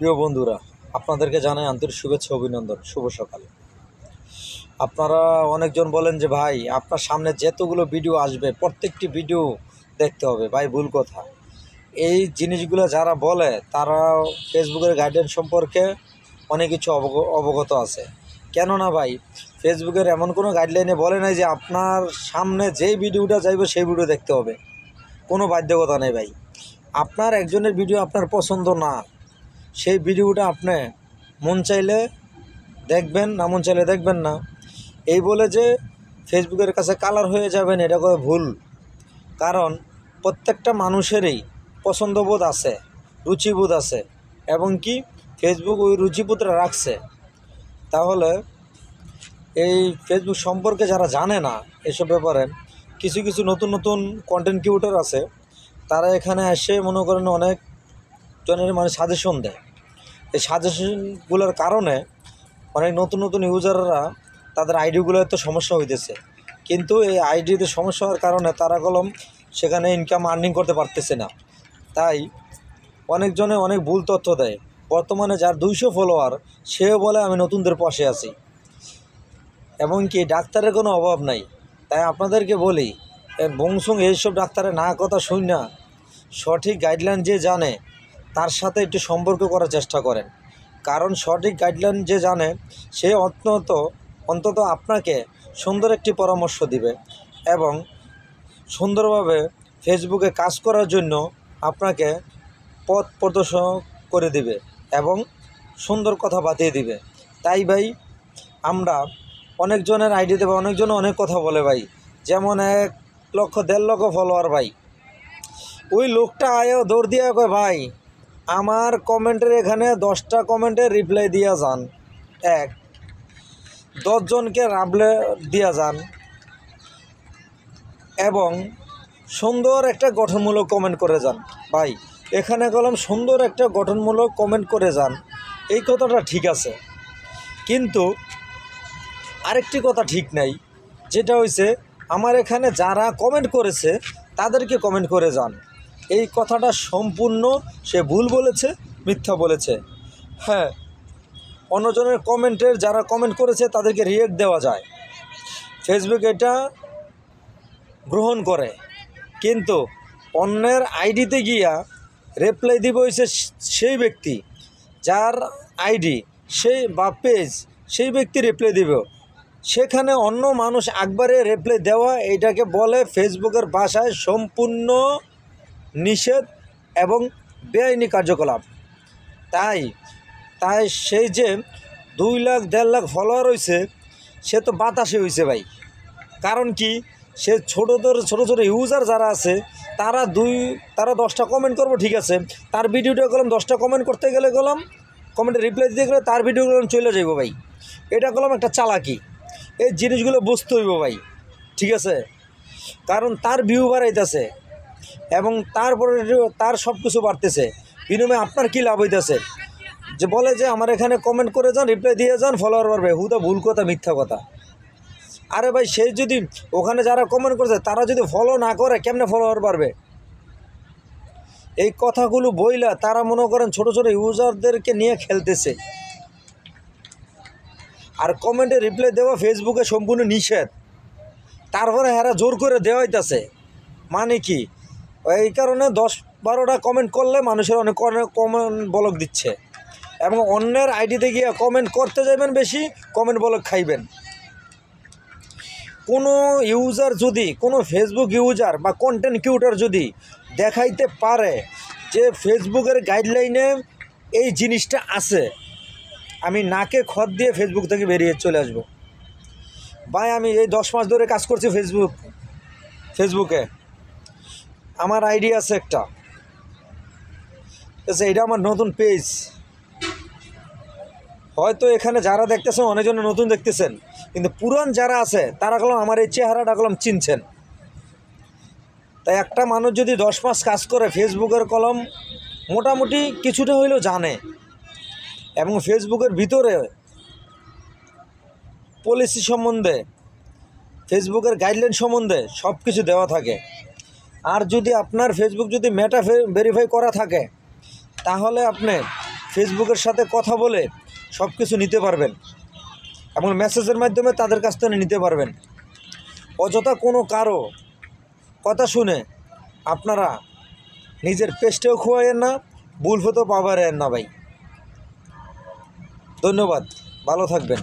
প্রিয় বন্ধুরা, আপনাদেরকে জানাই আন্তরিক শুভেচ্ছা অভিনন্দন। শুভ সকাল। আপনারা অনেকজন বলেন যে ভাই আপনার সামনে যতগুলো ভিডিও আসবে প্রত্যেকটি ভিডিও দেখতে হবে। ভাই ভুল কথা। এই জিনিসগুলো যারা বলে তারা ফেসবুকের গাইডলাইন সম্পর্কে অনেক কিছু অবগত আছে। কেননা ভাই ফেসবুকের এমন কোনো গাইডলাইনে বলে নাই যে আপনার সামনে যেই ভিডিওটা যাইবে সেই ভিডিও দেখতে হবে। কোনো বাধ্যকতা নেই ভাই। আপনার একজনের ভিডিও আপনার পছন্দ না, সেই ভিডিওটা আপনি মন চাইলে দেখবেন, না মন চাইলে দেখবেন না। এই বলে যে ফেসবুকের কাছে কালার হয়ে যাবেন, এটা করে ভুল। কারণ প্রত্যেকটা মানুষেরই পছন্দবোধ আছে, রুচিবোধ আছে, এবং কি ফেসবুক ওই রুচিবোধটা রাখছে। তাহলে এই ফেসবুক সম্পর্কে যারা জানে না এসব ব্যাপারে, কিছু কিছু নতুন নতুন কন্টেন্ট ক্রিয়েটর আছে, তারা এখানে এসে মনে করেন অনেক জনের সাজেশন দেয়। এই সাজেশনগুলোর কারণে অনেক নতুন নতুন ইউজাররা তাদের আইডিগুলোতে সমস্যা হইতেছে। কিন্তু এই আইডিতে সমস্যা হওয়ার কারণে তারা সেখানে ইনকাম আর্নিং করতে পারতেছে না। তাই অনেকজনে অনেক ভুল তথ্য দেয়। বর্তমানে যার 200 ফলোয়ার সেও বলে আমি নতুনদের পাশে আছি, এবং কি ডাক্তারের কোনো অভাব নাই। তাই আপনাদেরকে বলি, বংশুং এইসব ডাক্তারের না কথা শুন না, সঠিক গাইডলাইন যে জানে তার সাথে একটু সম্পর্ক করার চেষ্টা করেন। কারণ সঠিক গাইডলাইন যে জানে সে অন্তত আপনাকে সুন্দর একটি পরামর্শ দিবে এবং সুন্দরভাবে ফেসবুকে কাজ করার জন্য আপনাকে পথ প্রদর্শন করে দিবে এবং সুন্দর কথা বাতিয়ে দিবে। তাই ভাই আমরা অনেকজনের আইডি দেবে, অনেকজন অনেক কথা বলে ভাই। যেমন 1 লক্ষ 1.5 লক্ষ ফলোয়ার ভাই, ওই লোকটা আয়ও দৌড় দিয়ে কয় ভাই আমার কমেন্টের এখানে 10টা কমেন্টে রিপ্লাই দিয়া যান, 10 জনকে রাবলে দিয়া যান এবং সুন্দর একটা গঠনমূলক কমেন্ট করে যান। ভাই এখানে সুন্দর একটা গঠনমূলক কমেন্ট করে যান, এই কথাটা ঠিক আছে, কিন্তু আরেকটি কথা ঠিক নাই, যেটা হইছে আমার এখানে যারা কমেন্ট করেছে তাদেরকে কমেন্ট করে যান। এই কথাটা সম্পূর্ণ সে ভুল বলেছে, মিথ্যা বলেছে। হ্যাঁ, অন্যজনের কমেন্টের যারা কমেন্ট করেছে তাদেরকে রিয়েক্ট দেওয়া যায়, ফেসবুক এটা গ্রহণ করে, কিন্তু অন্যের আইডিতে গিয়া রিপ্লাই দিব হয়েছে সেই ব্যক্তি যার আইডি সেই বা পেজ, সেই ব্যক্তি রিপ্লাই দিব। সেখানে অন্য মানুষ একবারে রিপ্লাই দেওয়া, এটাকে বলে ফেসবুকের ভাষায় সম্পূর্ণ নিষেধ এবং বেআইনি কার্যকলাপ। তাই সেই যে 2 লাখ 1.5 লাখ ফলোয়ার হয়েছে সে তো বাতাসে হয়েছে ভাই। কারণ কি, সে ছোটো ছোটো ইউজার যারা আছে তারা 10টা কমেন্ট করবো, ঠিক আছে, তার ভিডিওটা 10টা কমেন্ট করতে গেলে কমেন্টে রিপ্লাই দিতে গেলে তার ভিডিও চলে যাইব ভাই। এটা একটা চালাকি। এই জিনিসগুলো বুঝতে হইব ভাই, ঠিক আছে। কারণ তার ভিউ বাড়াইতেছে এবং তারপরে তার সব কিছু বাড়তেছে, বিনিময়ে আপনার কী লাভ হইতেছে? যে বলে যে আমার এখানে কমেন্ট করে যান, রিপ্লাই দিয়ে যান, ফলোয়ার বাড়বে, হুদা ভুল কথা, মিথ্যা কথা। আরে ভাই সে যদি ওখানে যারা কমেন্ট করছে তারা যদি ফলো না করে কেমনে ফলোয়ার বাড়বে? এই কথাগুলো বইলা তারা মনে করেন ছোট ছোট ইউজারদেরকে নিয়ে খেলতেছে। আর কমেন্টে রিপ্লাই দেওয়া ফেসবুকে সম্পূর্ণ নিষেধ, তারপরে এরা জোর করে দেওয়াইতেছে। মানে কি, এই কারণে 10-12টা কমেন্ট করলে মানুষের অনেক কমেন্ট ব্লক দিচ্ছে, এবং অন্যের আইডিতে গিয়ে কমেন্ট করতে যাবেন, বেশি কমেন্ট ব্লক খাইবেন। কোনো ইউজার যদি, কোনো ফেসবুক ইউজার বা কন্টেন্ট ক্রিয়েটর যদি দেখাইতে পারে যে ফেসবুকের গাইডলাইনে এই জিনিসটা আছে, আমি নাকে খত দিয়ে ফেসবুক থেকে বেরিয়ে চলে আসব। ভাই আমি এই 10 মাস ধরে কাজ করছি ফেসবুকে, আমার আইডি আছে একটা, এটা আমার নতুন পেজ। হয়তো এখানে যারা দেখতেছেন অনেকজনে নতুন দেখতেছেন, কিন্তু পুরান যারা আছে তারা আমার এই চেহারাটা চিনছেন। তাই একটা মানুষ যদি 10 মাস কাজ করে ফেসবুকের মোটামুটি কিছুটা হইলেও জানে, এবং ফেসবুকের ভিতরে পলিসি সম্বন্ধে, ফেসবুকের গাইডলাইন সম্বন্ধে সব কিছু দেওয়া থাকে। আর যদি আপনার ফেসবুক যদি মেটা ভেরিফাই করা থাকে, তাহলে আপনি ফেসবুকের সাথে কথা বলে সব কিছু নিতে পারবেন এবং মেসেজের মাধ্যমে তাদের কাছ থেকে নিতে পারবেন। অযথা কোনো কারো কথা শুনে আপনারা নিজের পেস্টেও খোয়াইয়েন না, ভুল হতেও পাবারেন না ভাই। ধন্যবাদ, ভালো থাকবেন।